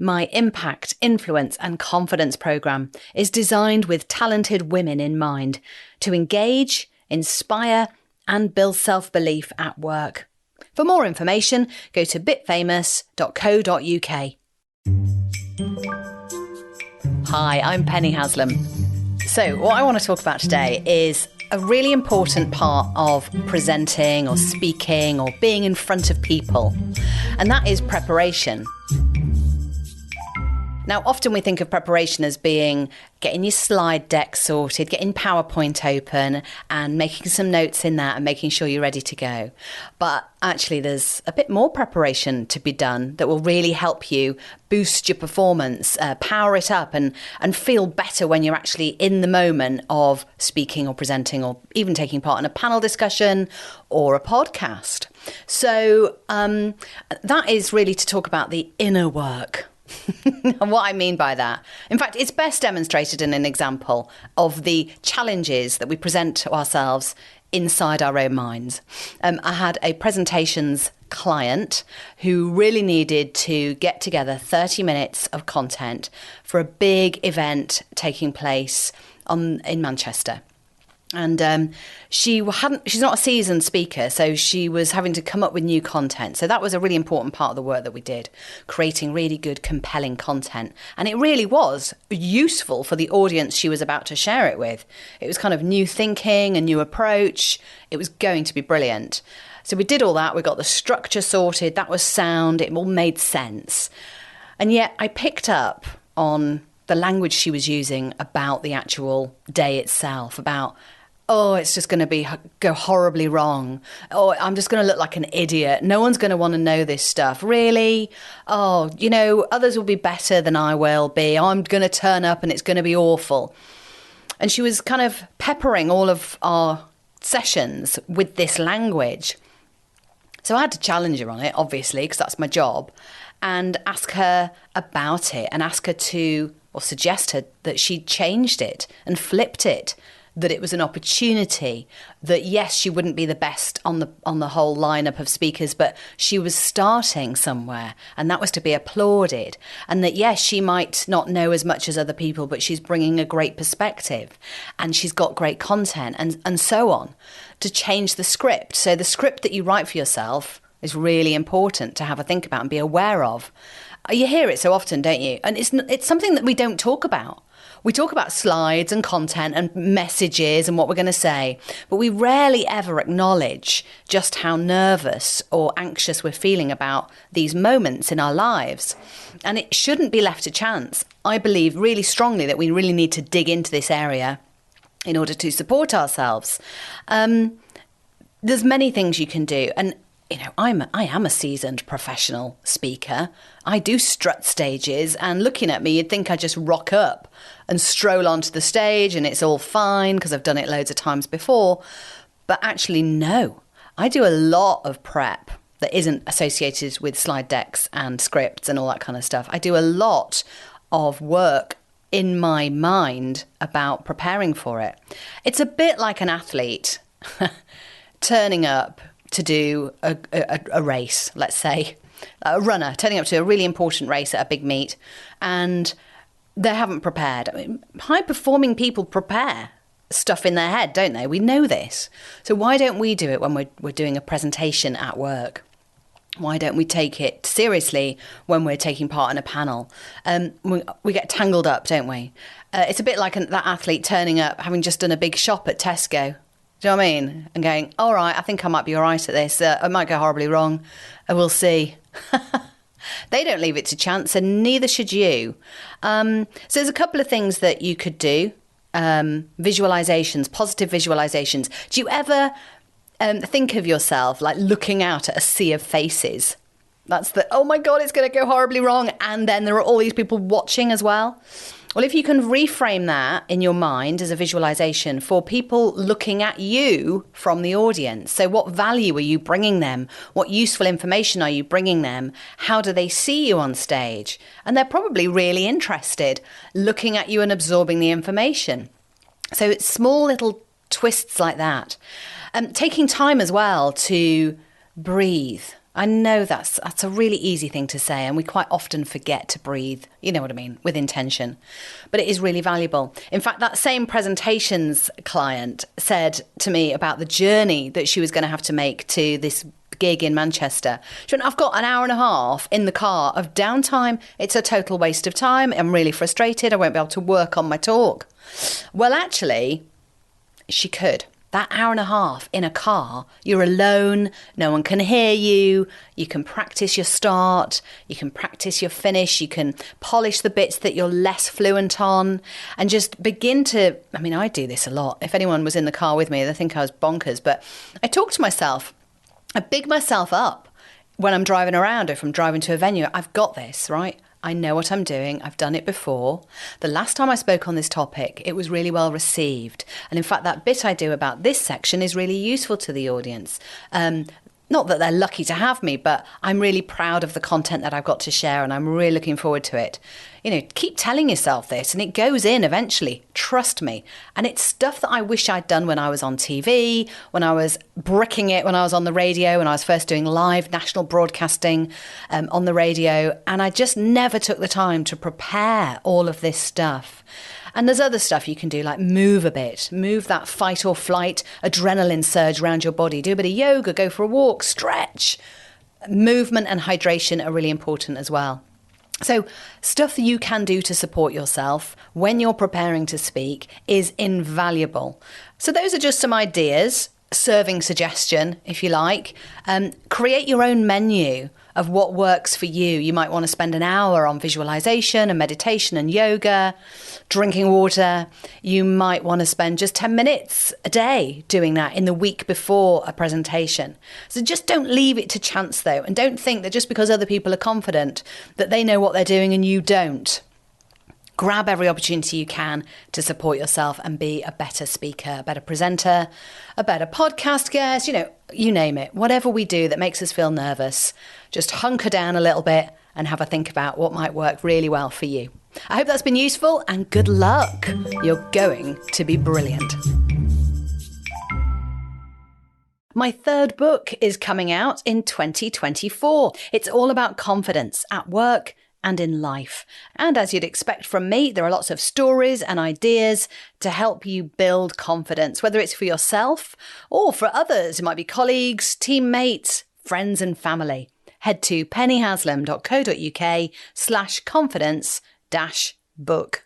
My Impact, Influence and Confidence programme is designed with talented women in mind to engage, inspire and build self-belief at work. For more information, go to bitfamous.co.uk. Hi, I'm Penny Haslam. So what I want to talk about today is a really important part of presenting or speaking or being in front of people, and that is preparation. Now, often we think of preparation as being getting your slide deck sorted, getting PowerPoint open and making some notes in that and making sure you're ready to go. But actually, there's a bit more preparation to be done that will really help you boost your performance, power it up and feel better when you're actually in the moment of speaking or presenting or even taking part in a panel discussion or a podcast. So that is really to talk about the inner work. And what I mean by that, in fact, it's best demonstrated in an example of the challenges that we present to ourselves inside our own minds. I had a presentations client who really needed to get together 30 minutes of content for a big event taking place in Manchester. And she's not a seasoned speaker, so she was having to come up with new content. So that was a really important part of the work that we did, creating really good, compelling content. And it really was useful for the audience she was about to share it with. It was kind of new thinking, a new approach. It was going to be brilliant. So we did all that. We got the structure sorted. That was sound. It all made sense. And yet I picked up on the language she was using about the actual day itself, about it's just going to go horribly wrong. I'm just going to look like an idiot. No one's going to want to know this stuff. Really? Others will be better than I will be. I'm going to turn up and it's going to be awful. And she was kind of peppering all of our sessions with this language. So I had to challenge her on it, obviously, because that's my job, and ask her about it and ask her suggest her that she changed it and flipped it, that it was an opportunity, that yes, she wouldn't be the best on the whole lineup of speakers, but she was starting somewhere and that was to be applauded. And that yes, she might not know as much as other people, but she's bringing a great perspective and she's got great content and so on, to change the script. So the script that you write for yourself is really important to have a think about and be aware of. You hear it so often, don't you? And it's something that we don't talk about. We talk about slides and content and messages and what we're going to say, but we rarely ever acknowledge just how nervous or anxious we're feeling about these moments in our lives. And it shouldn't be left to chance. I believe really strongly that we really need to dig into this area in order to support ourselves. There's many things you can do. And I am a seasoned professional speaker. I do strut stages, and looking at me, you'd think I just rock up and stroll onto the stage and it's all fine because I've done it loads of times before. But actually, no, I do a lot of prep that isn't associated with slide decks and scripts and all that kind of stuff. I do a lot of work in my mind about preparing for it. It's a bit like an athlete turning up to do a race, let's say, a runner turning up to a really important race at a big meet and they haven't prepared. I mean, high-performing people prepare stuff in their head, don't they? We know this. So why don't we do it when we're doing a presentation at work? Why don't we take it seriously when we're taking part in a panel? We get tangled up, don't we? It's a bit like that athlete turning up, having just done a big shop at Tesco. Do you know what I mean? And going, all right, I think I might be all right at this. I might go horribly wrong. We'll see. They don't leave it to chance, and neither should you. So there's a couple of things that you could do. Visualizations, positive visualizations. Do you ever think of yourself like looking out at a sea of faces? That's oh my God, it's going to go horribly wrong. And then there are all these people watching as well. Well, if you can reframe that in your mind as a visualization for people looking at you from the audience. So what value are you bringing them? What useful information are you bringing them? How do they see you on stage? And they're probably really interested looking at you and absorbing the information. So it's small little twists like that. Taking time as well to breathe I know that's a really easy thing to say, and we quite often forget to breathe, you know what I mean, with intention. But it is really valuable. In fact, that same presentations client said to me about the journey that she was going to have to make to this gig in Manchester. She went, I've got an hour and a half in the car of downtime. It's a total waste of time. I'm really frustrated. I won't be able to work on my talk. Well, actually, she could. That hour and a half in a car, you're alone, no one can hear you, you can practice your start, you can practice your finish, you can polish the bits that you're less fluent on, and just begin to, I mean, I do this a lot. If anyone was in the car with me, they'd think I was bonkers, but I talk to myself. I big myself up when I'm driving around, or if I'm driving to a venue. I've got this, right? I know what I'm doing. I've done it before. The last time I spoke on this topic, it was really well received. And in fact, that bit I do about this section is really useful to the audience. Not that they're lucky to have me, but I'm really proud of the content that I've got to share, and I'm really looking forward to it. You know, keep telling yourself this, and it goes in eventually. Trust me. And it's stuff that I wish I'd done when I was on TV, when I was bricking it, when I was on the radio, when I was first doing live national broadcasting on the radio. And I just never took the time to prepare all of this stuff. And there's other stuff you can do, like move a bit, move that fight or flight adrenaline surge around your body, do a bit of yoga, go for a walk, stretch. Movement and hydration are really important as well. So stuff that you can do to support yourself when you're preparing to speak is invaluable. So those are just some ideas, serving suggestion, if you like. Create your own menu of what works for you. You might want to spend an hour on visualization and meditation and yoga, drinking water. You might want to spend just 10 minutes a day doing that in the week before a presentation. So just don't leave it to chance, though, and don't think that just because other people are confident that they know what they're doing and you don't. Grab every opportunity you can to support yourself and be a better speaker, a better presenter, a better podcast guest, you name it. Whatever we do that makes us feel nervous, just hunker down a little bit and have a think about what might work really well for you. I hope that's been useful, and good luck. You're going to be brilliant. My third book is coming out in 2024. It's all about confidence at work and in life. And as you'd expect from me, there are lots of stories and ideas to help you build confidence, whether it's for yourself or for others. It might be colleagues, teammates, friends and family. Head to pennyhaslam.co.uk/confidence-book.